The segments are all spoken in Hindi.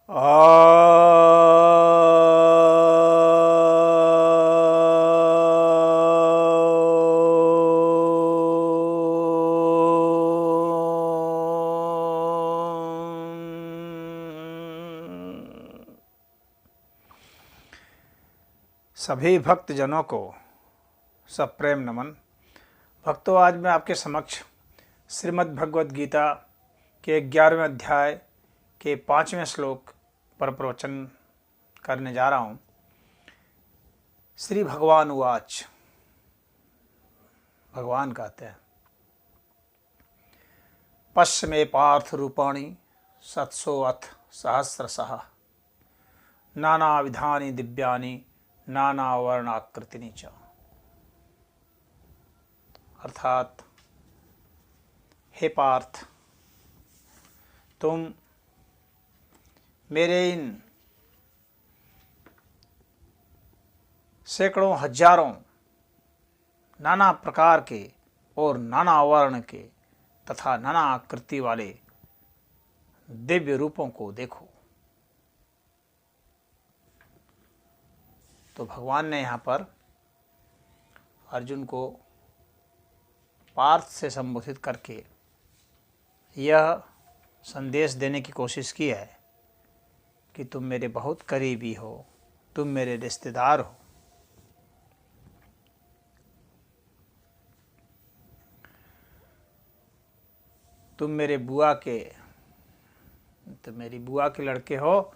आ सभी भक्त जनों को सप्रेम नमन। भक्तों, आज मैं आपके समक्ष श्रीमद् भगवद गीता के 11वें अध्याय के 5वें श्लोक पर प्रवचन करने जा रहा हूँ। श्री भगवान उवाच, भगवान कहते हैं, पश्य मे पार्थ रूपाणि सत्सो अथ सहस्रशः नाना विधानि दिव्यानि नाना वर्णाकृतिनि च। अर्थात, हे पार्थ, तुम मेरे इन सैकड़ों हजारों नाना प्रकार के और नाना वर्ण के तथा नाना आकृति वाले दिव्य रूपों को देखो। तो भगवान ने यहाँ पर अर्जुन को पार्थ से संबोधित करके यह संदेश देने की कोशिश की है कि तुम मेरे बहुत करीबी हो, तुम मेरे रिश्तेदार हो। तुम मेरे बुआ के, तो मेरी बुआ के लड़के हो,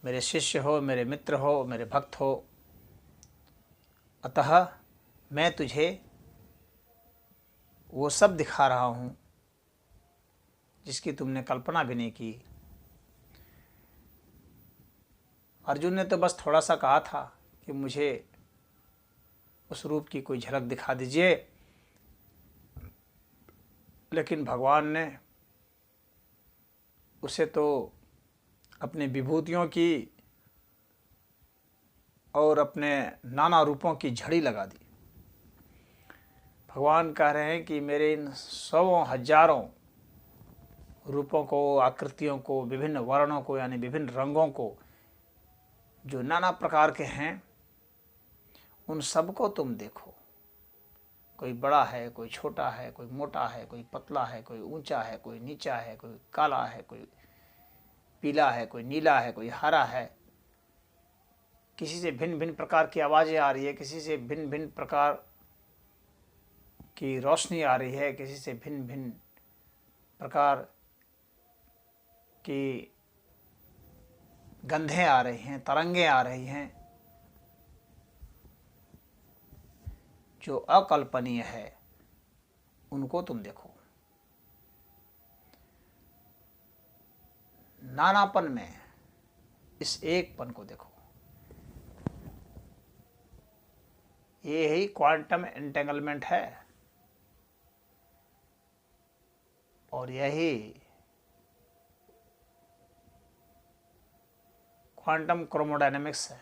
मेरे शिष्य हो, मेरे मित्र हो, मेरे भक्त हो। अतः मैं तुझे वो सब दिखा रहा हूँ जिसकी तुमने कल्पना भी नहीं की। अर्जुन ने तो बस थोड़ा सा कहा था कि मुझे उस रूप की कोई झलक दिखा दीजिए, लेकिन भगवान ने उसे तो अपने विभूतियों की और अपने नाना रूपों की झड़ी लगा दी। भगवान कह रहे हैं कि मेरे इन सौों हजारों रूपों को, आकृतियों को, विभिन्न वर्णों को यानी विभिन्न रंगों को जो नाना प्रकार के हैं, उन सबको तुम देखो। कोई बड़ा है, कोई छोटा है, कोई मोटा है, कोई पतला है, कोई ऊंचा है, कोई नीचा है, कोई काला है, कोई पीला है, कोई नीला है, कोई हरा है। किसी से भिन्न भिन्न प्रकार की आवाज़ें आ रही है, किसी से भिन्न भिन्न प्रकार की रोशनी आ रही है, किसी से भिन्न भिन्न प्रकार की गंधें आ रही हैं, तरंगें आ रही हैं। जो अकल्पनीय है उनको तुम देखो। नानापन में इस एकपन को देखो। ये ही क्वांटम एंटेंगलमेंट है और यही क्वांटम क्रोमोडायनेमिक्स है।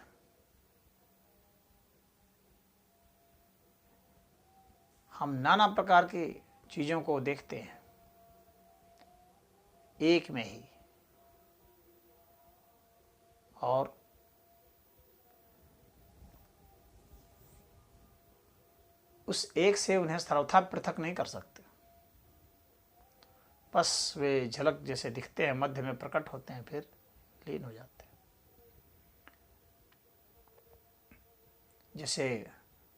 हम नाना प्रकार की चीज़ों को देखते हैं एक में ही, और उस एक से उन्हें सर्वथा पृथक नहीं कर सकते। बस वे झलक जैसे दिखते हैं, मध्य में प्रकट होते हैं, फिर लीन हो जाते हैं। जैसे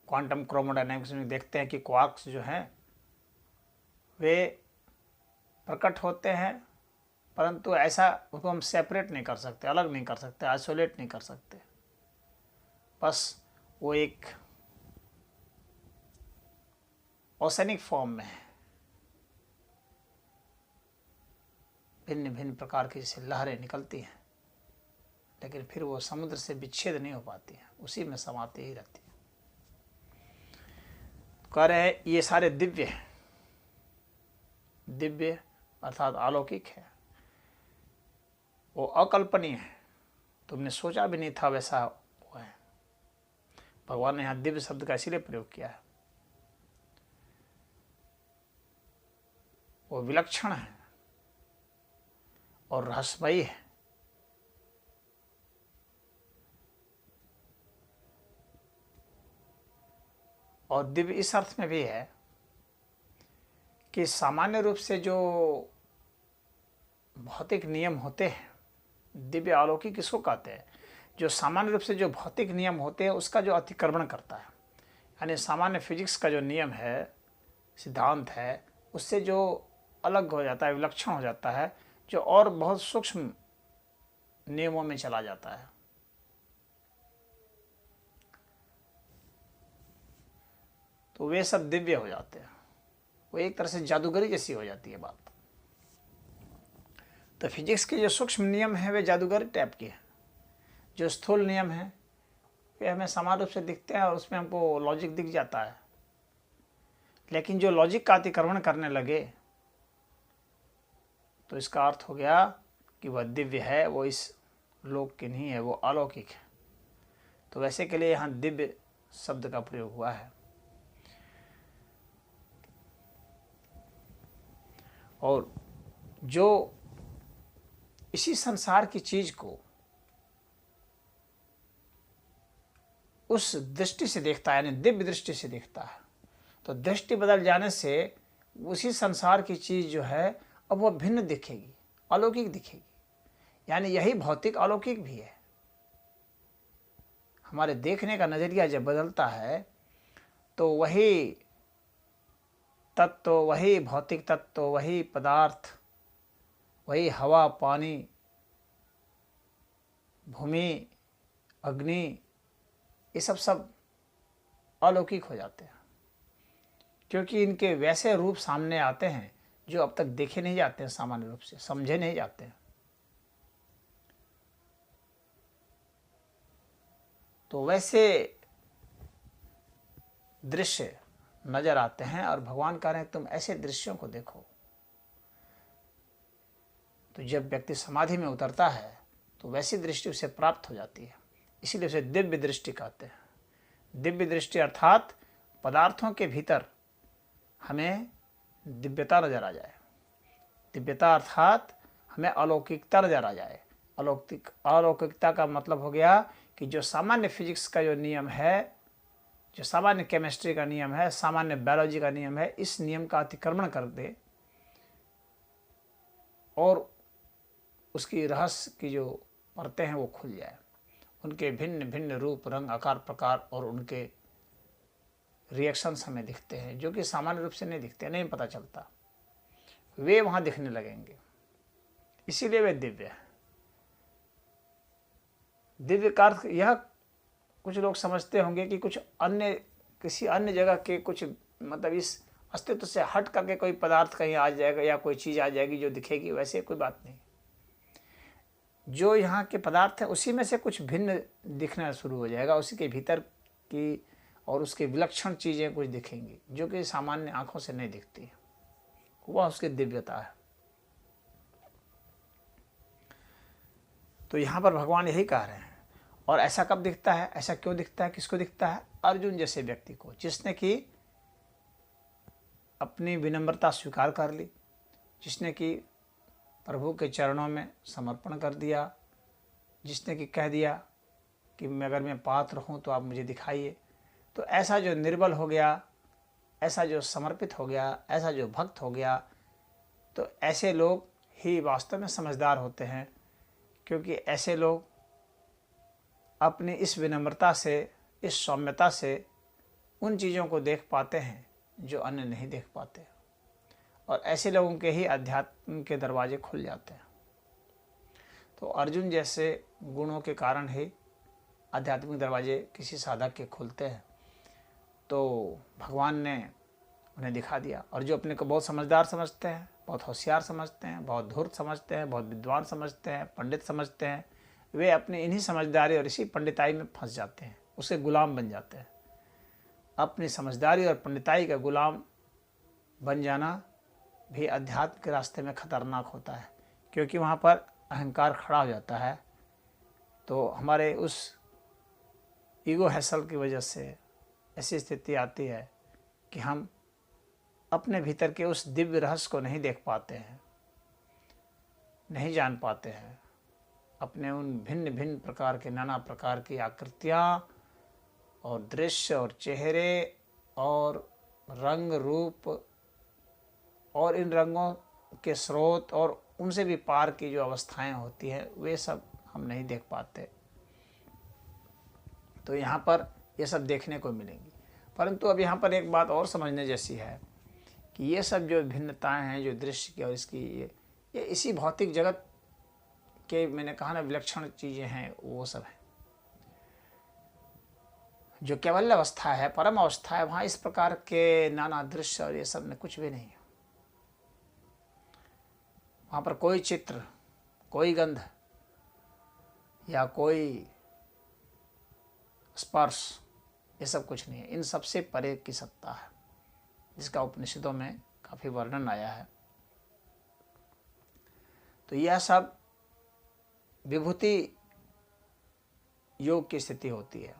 क्वांटम क्रोमोडायनेमिक्स में देखते हैं कि क्वार्क्स जो हैं वे प्रकट होते हैं, परंतु ऐसा उनको हम सेपरेट नहीं कर सकते, अलग नहीं कर सकते, आइसोलेट नहीं कर सकते। बस वो एक ओसेनिक फॉर्म में है, भिन्न भिन्न प्रकार की जैसे लहरें निकलती हैं, लेकिन फिर वो समुद्र से विच्छेद नहीं हो पाती हैं, उसी में समाती ही रहती है। कह रहे हैं ये सारे दिव्य हैं, दिव्य अर्थात अलौकिक है, वो अकल्पनीय है, तुमने सोचा भी नहीं था वैसा वो है। भगवान ने यहाँ दिव्य शब्द का इसीलिए प्रयोग किया है, वो विलक्षण है और रहस्यमयी है। और दिव्य इस अर्थ में भी है कि सामान्य रूप से जो भौतिक नियम होते हैं, दिव्य अलौकिक किसको कहते हैं? जो सामान्य रूप से जो भौतिक नियम होते हैं उसका जो अतिक्रमण करता है, यानी सामान्य फिजिक्स का जो नियम है, सिद्धांत है, उससे जो अलग हो जाता है, विलक्षण हो जाता है, जो और बहुत सूक्ष्म नियमों में चला जाता है, तो वे सब दिव्य हो जाते हैं। वो एक तरह से जादूगरी जैसी हो जाती है बात। तो फिजिक्स के जो सूक्ष्म नियम हैं वे जादूगरी टाइप के हैं। जो स्थूल नियम हैं वे हमें समान रूप से दिखते हैं और उसमें हमको लॉजिक दिख जाता है, लेकिन जो लॉजिक का अतिक्रमण करने लगे तो इसका अर्थ हो गया कि वह दिव्य है, वो इस लोक की नहीं है, वो अलौकिक है। तो वैसे के लिए यहाँ दिव्य शब्द का प्रयोग हुआ है। और जो इसी संसार की चीज को उस दृष्टि से देखता है, यानी दिव्य दृष्टि से देखता है, तो दृष्टि बदल जाने से उसी संसार की चीज जो है अब वह भिन्न दिखेगी, अलौकिक दिखेगी। यानी यही भौतिक अलौकिक भी है। हमारे देखने का नजरिया जब बदलता है तो वही तत्व, वही भौतिक तत्व, वही पदार्थ, वही हवा, पानी, भूमि, अग्नि, ये सब अलौकिक हो जाते हैं, क्योंकि इनके वैसे रूप सामने आते हैं जो अब तक देखे नहीं जाते हैं, सामान्य रूप से समझे नहीं जाते हैं। तो वैसे दृश्य नजर आते हैं और भगवान कह रहे हैं तुम ऐसे दृश्यों को देखो। तो जब व्यक्ति समाधि में उतरता है तो वैसी दृष्टि उसे प्राप्त हो जाती है, इसीलिए उसे दिव्य दृष्टि कहते हैं। दिव्य दृष्टि अर्थात पदार्थों के भीतर हमें दिव्यता नजर आ जाए। दिव्यता अर्थात हमें अलौकिकता नजर आ जाए। अलौकिकता का मतलब हो गया कि जो सामान्य फिजिक्स का जो नियम है, जो सामान्य केमिस्ट्री का नियम है, सामान्य बायोलॉजी का नियम है, इस नियम का अतिक्रमण कर दे और उसकी रहस्य की जो परतें हैं वो खुल जाए। उनके भिन्न भिन्न रूप, रंग, आकार, प्रकार और उनके रिएक्शंस हमें दिखते हैं जो कि सामान्य रूप से नहीं दिखते, नहीं पता चलता, वे वहाँ दिखने लगेंगे। इसीलिए वे दिव्य है। दिव्य का अर्थ यह कुछ लोग समझते होंगे कि कुछ अन्य, किसी अन्य जगह के कुछ, मतलब इस अस्तित्व से हट करके कोई पदार्थ कहीं आ जाएगा या कोई चीज़ आ जाएगी जो दिखेगी, वैसे कोई बात नहीं। जो यहाँ के पदार्थ है उसी में से कुछ भिन्न दिखना शुरू हो जाएगा, उसी के भीतर की और उसके विलक्षण चीज़ें कुछ दिखेंगी जो कि सामान्य आंखों से नहीं दिखती, वह उसकी दिव्यता है। तो यहाँ पर भगवान यही कह रहे हैं। और ऐसा कब दिखता है, ऐसा क्यों दिखता है, किसको दिखता है? अर्जुन जैसे व्यक्ति को, जिसने कि अपनी विनम्रता स्वीकार कर ली, जिसने कि प्रभु के चरणों में समर्पण कर दिया, जिसने कि कह दिया कि अगर मैं पात्र हूँ तो आप मुझे दिखाइए। तो ऐसा जो निर्बल हो गया, ऐसा जो समर्पित हो गया, ऐसा जो भक्त हो गया, तो ऐसे लोग ही वास्तव में समझदार होते हैं, क्योंकि ऐसे लोग अपनी इस विनम्रता से, इस सौम्यता से उन चीज़ों को देख पाते हैं जो अन्य नहीं देख पाते, और ऐसे लोगों के ही अध्यात्म के दरवाजे खुल जाते हैं। तो अर्जुन जैसे गुणों के कारण ही आध्यात्मिक दरवाजे किसी साधक के खुलते हैं। तो भगवान ने उन्हें दिखा दिया। और जो अपने को बहुत समझदार समझते हैं, बहुत होशियार समझते हैं, बहुत धूर्त समझते हैं, बहुत विद्वान समझते हैं, पंडित समझते हैं, वे अपनी इन्हीं समझदारी और इसी पंडिताई में फंस जाते हैं, उसके गुलाम बन जाते हैं। अपनी समझदारी और पंडिताई का गुलाम बन जाना भी अध्यात्म के रास्ते में खतरनाक होता है, क्योंकि वहाँ पर अहंकार खड़ा हो जाता है। तो हमारे उस ईगो हैसल की वजह से ऐसी स्थिति आती है कि हम अपने भीतर के उस दिव्य रहस्य को नहीं देख पाते हैं। नहीं जान पाते हैं। अपने उन भिन्न भिन्न प्रकार के, नाना प्रकार की आकृतियाँ और दृश्य और चेहरे और रंग रूप और इन रंगों के स्रोत और उनसे भी पार की जो अवस्थाएं होती हैं, वे सब हम नहीं देख पाते। तो यहाँ पर ये सब देखने को मिलेंगी। परंतु अब यहाँ पर एक बात और समझने जैसी है कि ये सब जो भिन्नताएं हैं, जो दृश्य की और इसकी, ये इसी भौतिक जगत के, मैंने कहा ना, विलक्षण चीज़ें हैं, वो सब है। जो केवल अवस्था है, परम अवस्था है, वहाँ इस प्रकार के नाना दृश्य और ये सब में कुछ भी नहीं है। वहाँ पर कोई चित्र, कोई गंध या कोई स्पर्श, ये सब कुछ नहीं है। इन सबसे परे की सत्ता है, जिसका उपनिषदों में काफ़ी वर्णन आया है। तो यह सब विभूति योग की स्थिति होती है।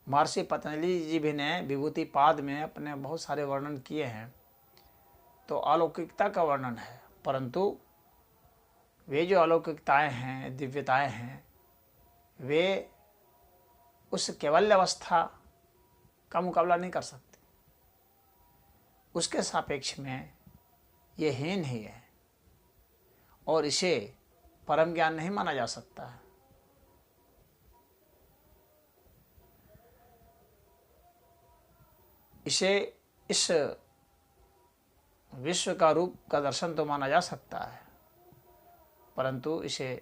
महर्षि पतंजलि जी भी ने विभूति पाद में अपने बहुत सारे वर्णन किए हैं। तो अलौकिकता का वर्णन है, परंतु वे जो अलौकिकताएं हैं, दिव्यताएं हैं, वे उस केवल्य अवस्था का मुकाबला नहीं कर सकते। उसके सापेक्ष में ये हीन ही है और इसे परम ज्ञान नहीं माना जा सकता है। इसे इस विश्व का रूप का दर्शन तो माना जा सकता है, परंतु इसे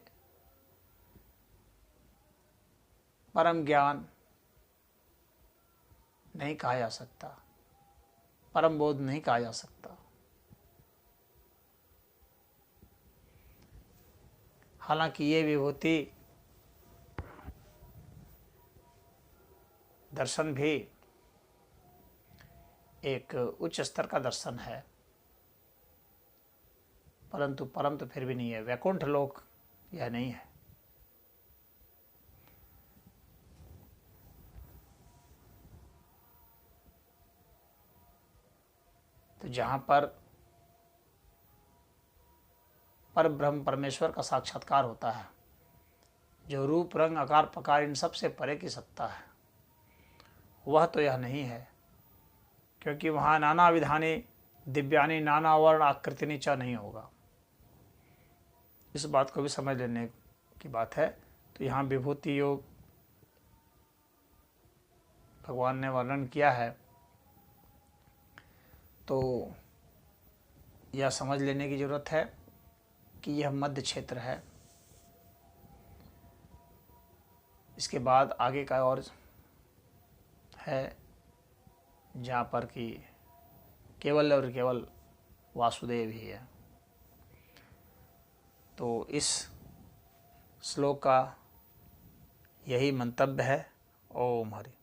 परम ज्ञान नहीं कहा जा सकता, परम बोध नहीं कहा जा सकता। हालांकि ये विभूति दर्शन भी एक उच्च स्तर का दर्शन है, परंतु परम तो फिर भी नहीं है। वैकुंठ लोक यह नहीं है। तो जहाँ पर पर ब्रह्म परमेश्वर का साक्षात्कार होता है, जो रूप रंग आकार प्रकार इन सबसे परे की सत्ता है, वह तो यह नहीं है। क्योंकि वहाँ नाना विधानी दिव्यानी नाना वर्ण आकृतिनी च नहीं होगा। इस बात को भी समझ लेने की बात है। तो यहाँ विभूति योग भगवान ने वर्णन किया है, तो यह समझ लेने की जरूरत है कि यह मध्य क्षेत्र है। इसके बाद आगे का और है जहाँ पर कि केवल और केवल वासुदेव ही है। तो इस श्लोक का यही मंतव्य है। ओम हरि।